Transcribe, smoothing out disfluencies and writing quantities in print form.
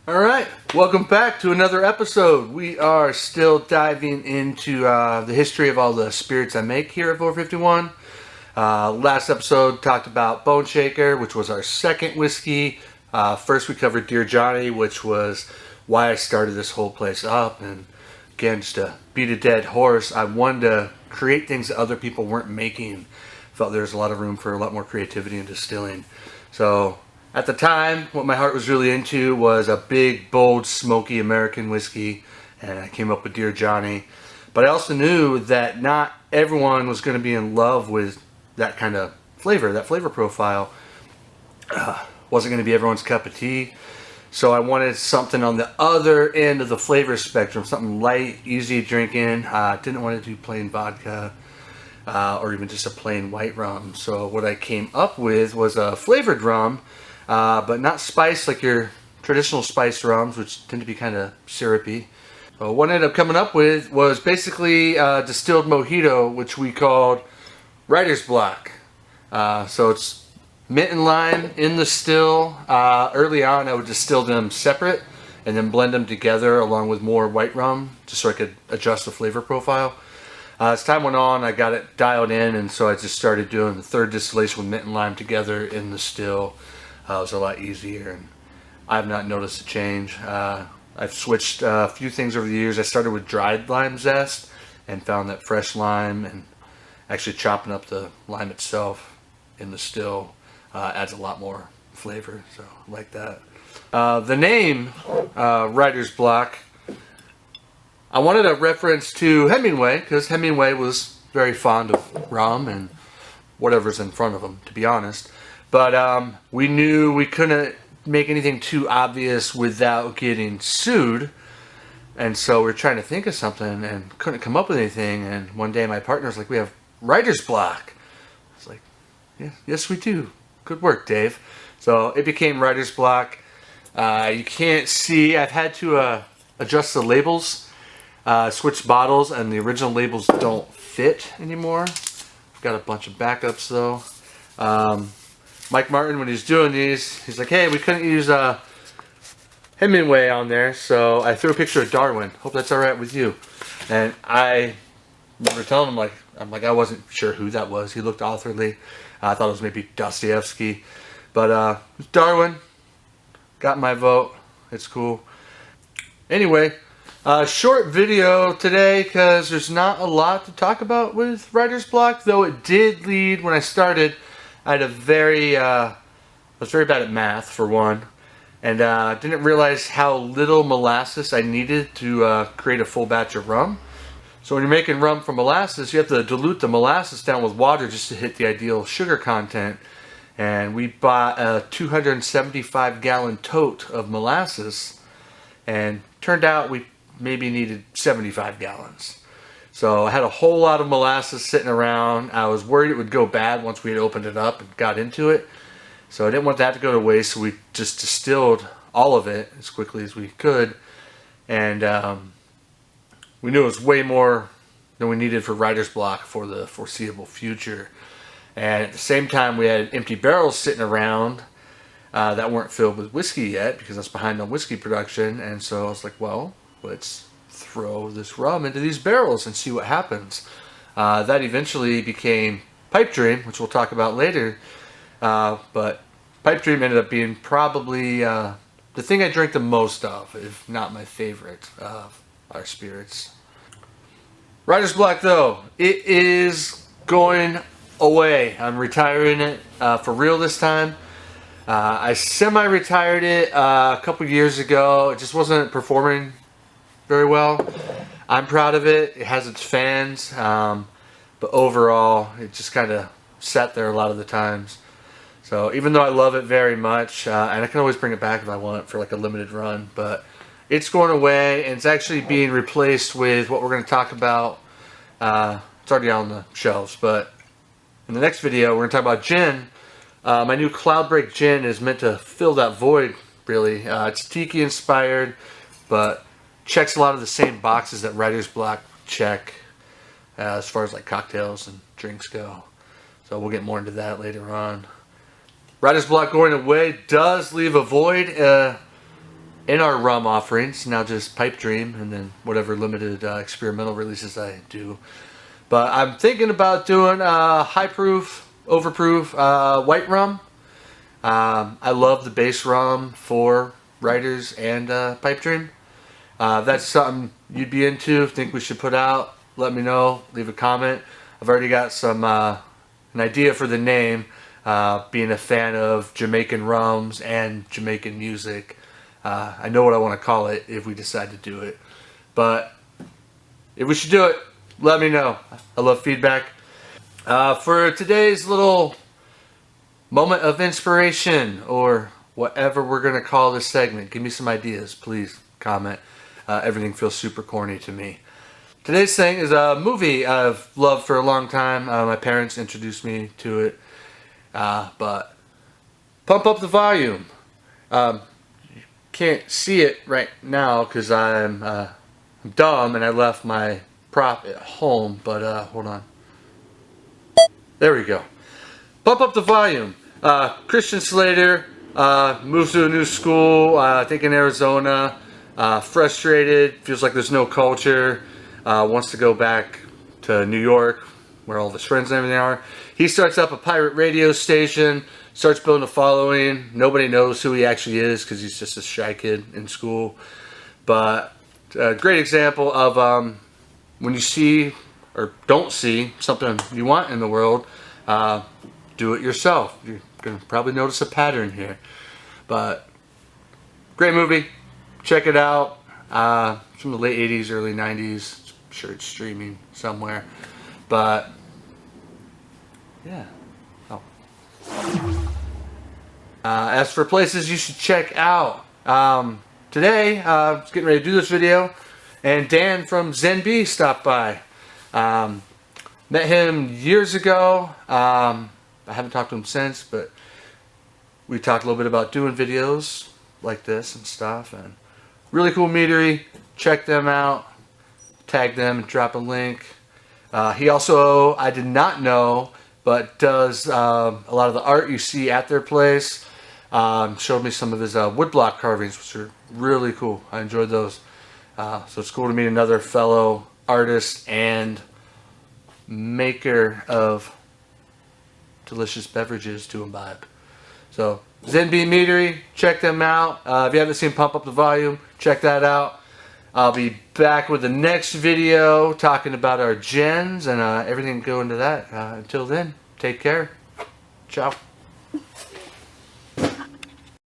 All right, welcome back to another episode. We are still diving into the history of all the spirits I make here at 451. Last episode talked about Bone Shaker, which was our second whiskey. First we covered Dear Johnny, which was why I started this whole place up. And again, just to beat a dead horse, I wanted to create things that other people weren't making. Felt there was a lot of room for a lot more creativity in distilling. So at the time, what my heart was really into was a big, bold, smoky American whiskey, and I came up with Dear Johnny. But I also knew that not everyone was going to be in love with that kind of flavor, that flavor profile. Wasn't going to be everyone's cup of tea. So I wanted something on the other end of the flavor spectrum, something light, easy drinking. Didn't want to do plain vodka or even just a plain white rum. So what I came up with was a flavored rum, but not spiced like your traditional spiced rums, which tend to be kind of syrupy. So what I ended up coming up with was basically distilled mojito, which we called Writer's Block. So it's mint and lime in the still. Early on, I would distill them separate and then blend them together along with more white rum, just so I could adjust the flavor profile. As time went on, I got it dialed in, and so I just started doing the third distillation with mint and lime together in the still. It was a lot easier, and I have not noticed a change. I've switched a few things over the years. I started with dried lime zest and found that fresh lime and actually chopping up the lime itself in the still adds a lot more flavor, so I like that. The name Writer's Block, I wanted a reference to Hemingway because Hemingway was very fond of rum and whatever's in front of him, to be honest. But we knew we couldn't make anything too obvious without getting sued. And so we were trying to think of something and couldn't come up with anything. And one day my partner was like, we have writer's block. I was like, yeah, yes we do. Good work, Dave. So it became writer's block. You can't see, I've had to adjust the labels, switch bottles, and the original labels don't fit anymore. I've got a bunch of backups though. Mike Martin, when he's doing these, he's like, hey, we couldn't use Hemingway on there, so I threw a picture of Darwin. Hope that's all right with you. And I remember telling him, I wasn't sure who that was. He looked authorly. I thought it was maybe Dostoevsky. But Darwin got my vote. It's cool. Anyway, short video today because there's not a lot to talk about with writer's block, though it did lead when I started. I was very bad at math for one, and didn't realize how little molasses I needed to create a full batch of rum. So when you're making rum from molasses, you have to dilute the molasses down with water just to hit the ideal sugar content. And we bought a 275-gallon tote of molasses, and turned out we maybe needed 75 gallons. So I had a whole lot of molasses sitting around. I was worried it would go bad once we had opened it up and got into it. So I didn't want that to go to waste, so we just distilled all of it as quickly as we could. And we knew it was way more than we needed for writer's block for the foreseeable future. And at the same time, we had empty barrels sitting around that weren't filled with whiskey yet because I was behind on whiskey production. And so I was like, well, let's throw this rum into these barrels and see what happens. That eventually became Pipe Dream, which we'll talk about later. But Pipe Dream ended up being probably the thing I drink the most of, if not my favorite of our spirits. Writer's Block, though, it is going away. I'm retiring it for real this time. I semi-retired it a couple years ago. It just wasn't performing very well. I'm proud of it. It has its fans, but overall, it just kind of sat there a lot of the times. So even though I love it very much, and I can always bring it back if I want for like a limited run, but it's going away, and it's actually being replaced with what we're going to talk about. It's already on the shelves, but in the next video, we're going to talk about gin. My new Cloudbreak gin is meant to fill that void, really. It's tiki inspired, but checks a lot of the same boxes that Writer's Block check as far as like cocktails and drinks go. So we'll get more into that later on. Writer's Block going away does leave a void in our rum offerings. Now just Pipe Dream and then whatever limited experimental releases I do. But I'm thinking about doing high proof, overproof white rum. I love the base rum for Riders and Pipe Dream. If that's something you'd be into, think we should put out, let me know, leave a comment. I've already got some an idea for the name, being a fan of Jamaican rums and Jamaican music. I know what I want to call it if we decide to do it. But if we should do it, let me know. I love feedback. For today's little moment of inspiration, or whatever we're going to call this segment, give me some ideas, please comment. Everything feels super corny to me. Today's thing is a movie I've loved for a long time. My parents introduced me to it. But Pump Up the Volume. You can't see it right now because I'm dumb and I left my prop at home. But hold on. There we go. Pump Up the Volume. Christian Slater moves to a new school, I think in Arizona. Frustrated, feels like there's no culture, wants to go back to New York where all of his friends and everything are. He starts up a pirate radio station, starts building a following. Nobody knows who he actually is because he's just a shy kid in school. But a great example of when you see or don't see something you want in the world, do it yourself. You're going to probably notice a pattern here. But great movie. Check it out. It's from the late 80s, early 90s. I'm sure it's streaming somewhere. But, yeah. Oh. As for places you should check out, today, I was getting ready to do this video, and Dan from ZenB stopped by. Met him years ago. I haven't talked to him since, but we talked a little bit about doing videos like this and stuff, and really cool meadery. Check them out. Tag them and drop a link. He also, I did not know, but does a lot of the art you see at their place. Showed me some of his woodblock carvings, which are really cool. I enjoyed those. So it's cool to meet another fellow artist and maker of delicious beverages to imbibe. So ZenB Meadery, check them out. If you haven't seen Pump Up the Volume, check that out. I'll be back with the next video talking about our gens and everything going into that. Until then, take care. Ciao.